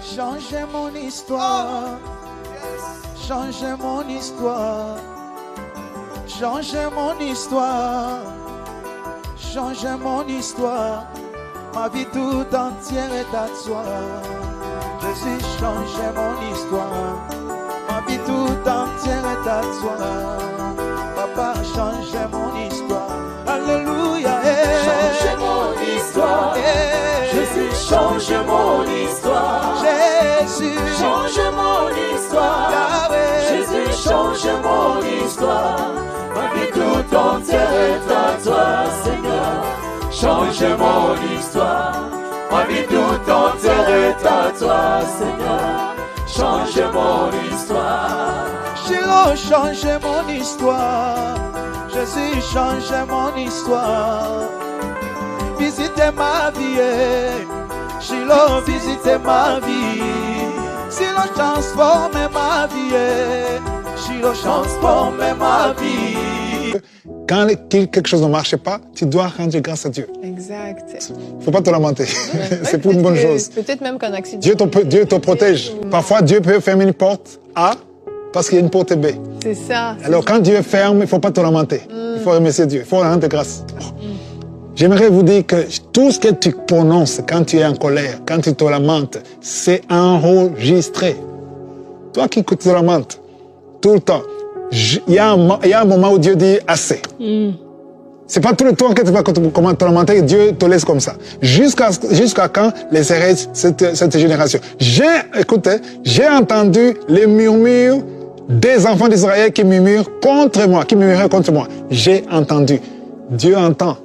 Changer mon histoire. Changer mon histoire. Changer mon histoire. Changer mon histoire. Ma vie tout entière est à toi. Jésus, changer mon histoire. Ma vie tout entière est à toi. Papa, changer mon histoire. Alléluia. Changer mon histoire. Jésus, change mon histoire. Jésus, change mon histoire. Jésus, change mon histoire. Ma vie tout entière est à toi, Seigneur. Change mon histoire. Ma vie tout entière est à toi, Seigneur. Change mon histoire. Shiloh, change mon histoire. Jésus, change mon histoire. Visitez ma vie. Shiloh, visitez ma vie. Shiloh, transforme ma vie. Shiloh, transforme ma vie. Quand quelque chose ne marche pas, tu dois rendre grâce à Dieu. Exact. Il ne faut pas te lamenter. C'est pour une bonne chose. Peut-être même qu'un accident. Dieu te protège. Parfois, Dieu peut fermer une porte A parce qu'il y a une porte B. C'est ça. Alors, quand Dieu ferme, il ne faut pas te lamenter. Il faut remercier Dieu. Il faut rendre grâce. J'aimerais vous dire que tout ce que tu prononces quand tu es en colère, quand tu te lamentes, c'est enregistré. Toi qui te lamentes tout le temps, il y a un moment où Dieu dit assez. C'est pas tout le temps que tu vas te lamenter et Dieu te laisse comme ça. Jusqu'à quand les hérètes cette génération. Écoutez, j'ai entendu les murmures des enfants d'Israël qui murmurent contre moi, J'ai entendu. Dieu entend.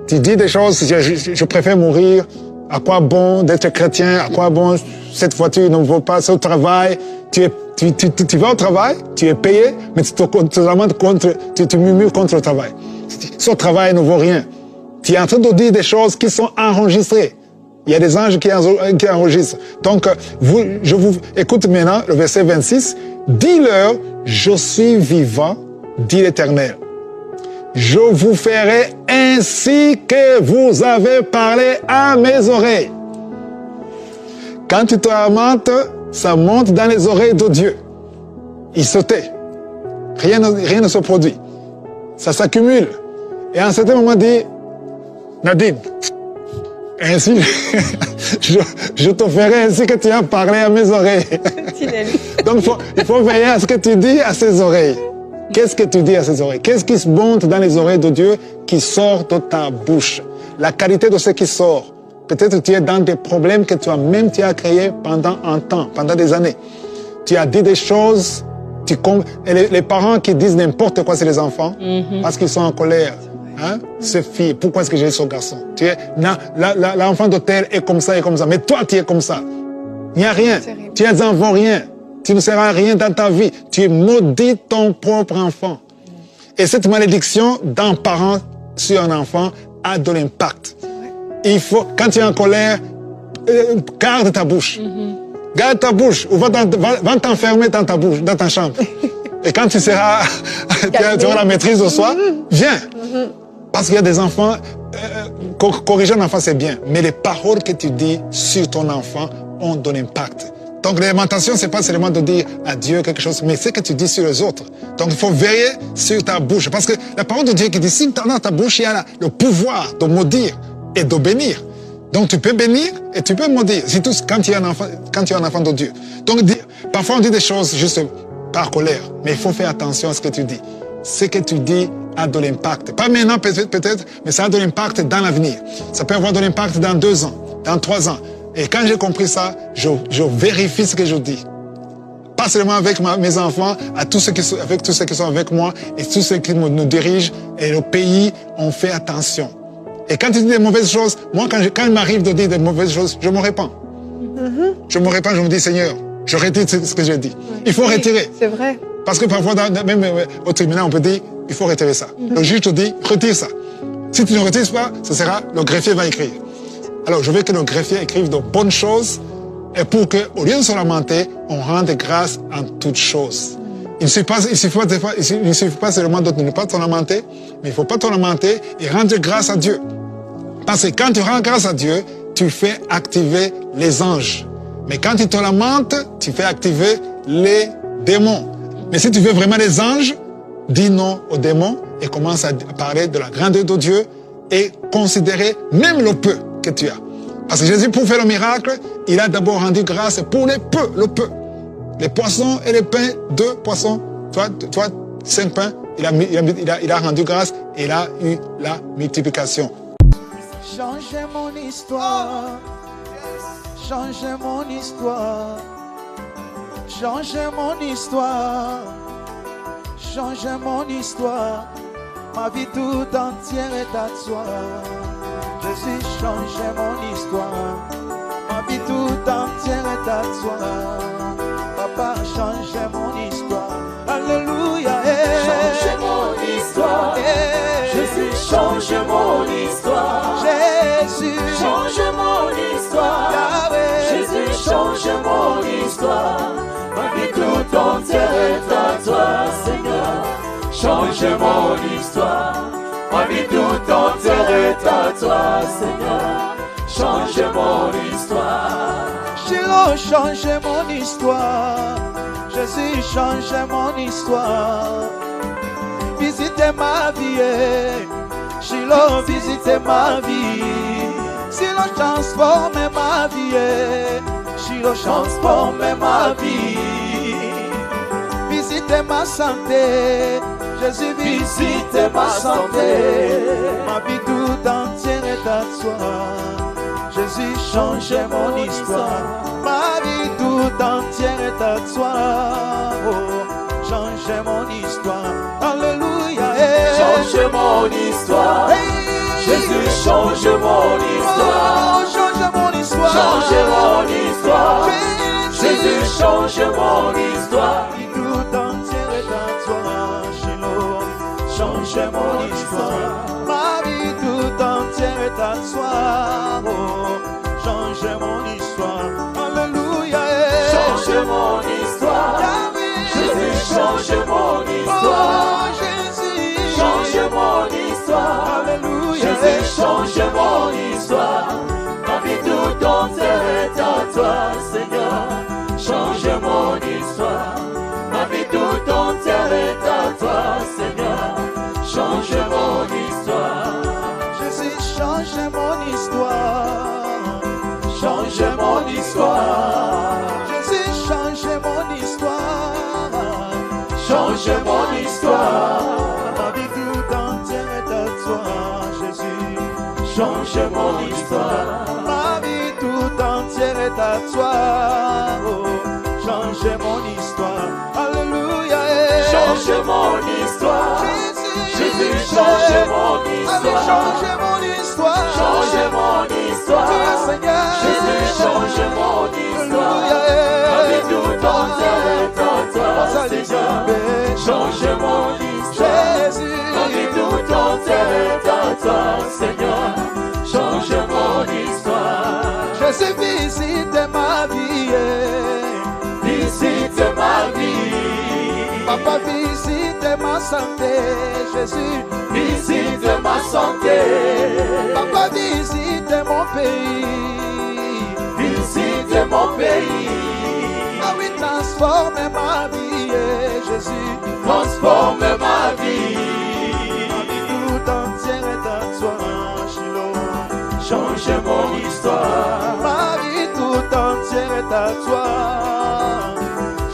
Tu dis des choses, je préfère mourir. À quoi bon d'être chrétien? À quoi bon cette voiture ne vaut pas ce travail? Tu vas au travail, tu es payé, mais tu murmures contre le travail. Ce travail ne vaut rien. Tu es en train de dire des choses qui sont enregistrées. Il y a des anges qui enregistrent. Donc, je vous écoute maintenant le verset 26. Dis-leur, je suis vivant, dit l'Éternel. Je vous ferai ainsi que vous avez parlé à mes oreilles. Quand tu te lamentes, ça monte dans les oreilles de Dieu. Il se tait. Rien ne se produit. Ça s'accumule. Et à un certain moment, il dit, Nadine, ainsi, je te ferai ainsi que tu as parlé à mes oreilles. Donc, il faut veiller à ce que tu dis à ses oreilles. Qu'est-ce que tu dis à ses oreilles? Qu'est-ce qui se monte dans les oreilles de Dieu qui sort de ta bouche? La qualité de ce qui sort. Peut-être tu es dans des problèmes que tu as créés pendant un temps, pendant des années. Tu as dit des choses, les parents qui disent n'importe quoi, c'est les enfants, parce qu'ils sont en colère. Hein? Ce fille, pourquoi est-ce que j'ai ce garçon? L'enfant de tel est comme ça, mais toi tu es comme ça. Il n'y a rien. Tu n'en vaux rien. Tu ne seras rien dans ta vie. Tu maudis ton propre enfant. Et cette malédiction d'un parent sur un enfant a de l'impact. Il faut, quand tu es en colère, garde ta bouche. Garde ta bouche ou va t'enfermer dans ta bouche, dans ta chambre. Et quand tu auras la maîtrise de soi, viens. Parce qu'il y a des enfants, corriger un enfant c'est bien, mais les paroles que tu dis sur ton enfant ont de l'impact. Donc l'alimentation, c'est pas seulement de dire à Dieu quelque chose, mais c'est que tu dis sur les autres. Donc il faut veiller sur ta bouche. Parce que la parole de Dieu qui dit, si dans ta bouche, il y a le pouvoir de maudire et de bénir. Donc tu peux bénir et tu peux maudire. Surtout quand tu es un enfant de Dieu. Donc parfois on dit des choses juste par colère, mais il faut faire attention à ce que tu dis. Ce que tu dis a de l'impact. Pas maintenant peut-être, mais ça a de l'impact dans l'avenir. Ça peut avoir de l'impact dans 2 ans, dans 3 ans. Et quand j'ai compris ça, je vérifie ce que je dis. Pas seulement avec mes enfants, avec tous ceux qui sont avec moi et tous ceux qui nous dirigent et le pays, on fait attention. Et quand tu dis des mauvaises choses, moi quand il m'arrive de dire des mauvaises choses, je me répands. Je me dis Seigneur, je retire ce que j'ai dit. Il faut retirer. C'est vrai. Parce que parfois, même au tribunal, on peut dire, il faut retirer ça. Le juge te dit, retire ça. Si tu ne retires pas, le greffier va écrire. Alors, je veux que le greffier écrive de bonnes choses et pour qu'au lieu de se lamenter, on rende grâce en toutes choses. Il ne suffit pas seulement de ne pas te lamenter, mais il ne faut pas te lamenter et rendre grâce à Dieu. Parce que quand tu rends grâce à Dieu, tu fais activer les anges. Mais quand tu te lamentes, tu fais activer les démons. Mais si tu veux vraiment des anges, dis non aux démons et commence à parler de la grandeur de Dieu et considérer même le peu que tu as. Parce que Jésus, pour faire le miracle, il a d'abord rendu grâce pour le peu. Les poissons et les pains, 2 poissons, toi 5 pains, il a rendu grâce et il a eu la multiplication. Changez mon histoire, changez mon histoire, changez mon histoire, changez mon histoire, ma vie tout entière est à toi. Jésus, changez mon histoire, ma vie tout entière est à toi. Papa, changez mon histoire, alléluia. Changez mon histoire, Jésus, change mon histoire. Jésus, Change mon histoire, Yahweh. Jésus, change mon histoire. Ma vie tout entière est à toi, Seigneur. Change mon histoire, ma vie tout entière est à toi, Seigneur. Change mon histoire. Shiloh, changez mon histoire. Jésus, changez mon histoire. Visitez ma vie. Shiloh, visitez ma vie. Shiloh, transformez ma vie. Shiloh, transformez ma vie. Visitez ma santé. Jésus, visitez ma santé. Ma vie tout entière est à toi. Jésus, changez mon histoire. Ma vie tout entière est à toi. Oh, changez mon histoire. Alléluia. Change mon histoire. Jésus, change mon histoire. Oh, change mon histoire. Change mon histoire. Jésus, change mon histoire. Ma vie tout entière est à toi. Shiloh, changez mon histoire. Ma vie tout entière est à toi. Oh, changez mon histoire. Alléluia. Change mon histoire. Jésus, change mon histoire. Oh, Jésus. Change mon histoire. Alléluia. Jésus, change mon histoire. Ma vie tout entière est à toi, Seigneur. Change mon histoire. Ma vie tout entière est à toi, Seigneur. Change mon histoire. Jésus, changez mon histoire. Change mon histoire. Jésus, changez mon histoire. Change mon histoire. Ma vie tout entière est à toi, Jésus. Change mon histoire. Ma vie tout entière est à toi. Oh, changez mon histoire. Alléluia. Change mon histoire. Jésus, change mon Allez, histoire. changez mon histoire. Change mon histoire. Toi, Seigneur. Jésus, change mon histoire. Alléluia. Ma vie tout entière est à toi, Seigneur. Change mon histoire. Jésus. Ma vie tout entière est à toi, Seigneur. Change mon histoire. Jésus, visite ma vie. Visite ma vie. Papa, visite ma santé. Jésus, Visite ma santé. Papa, visite mon pays. Visite mon pays. Ah oui, transforme ma vie, Jésus. Transforme ma vie. Ma vie tout entière est à toi, Shiloh. Change mon histoire. Ma vie tout entière est à toi.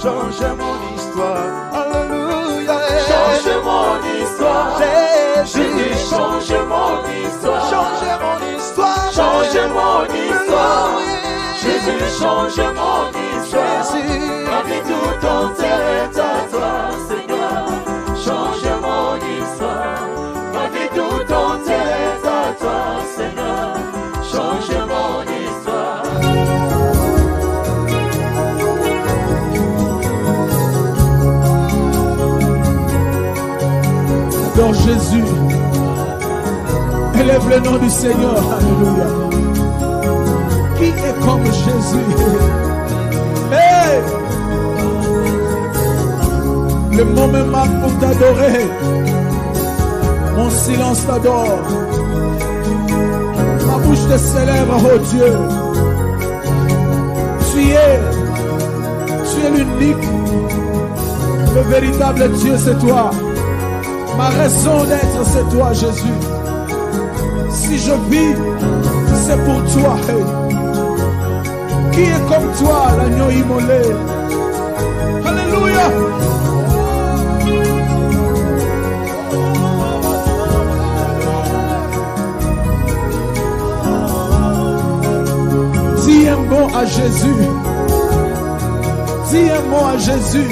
Change mon histoire. Alléluia. Change mon histoire. Jésus. Jésus, change mon histoire. Change mon histoire. Change mon histoire. Alléluia. Jésus, change mon histoire. Jésus. Ma vie tout entière est à toi, Seigneur. Change mon histoire. Ma vie tout entière est à toi, Seigneur. Change mon histoire. Adore Jésus. Élève le nom du Seigneur. Alléluia. Qui est comme Jésus? Hey! Le mot me manque pour t'adorer. Mon silence t'adore. Ma bouche te célèbre, oh Dieu. Tu prier. Tu es l'unique. Le véritable Dieu, c'est toi. Ma raison d'être, c'est toi, Jésus. Si je vis, c'est pour toi. Qui est comme toi, l'agneau immolé? Alléluia. Dis un mot à Jésus. Dis un mot à Jésus.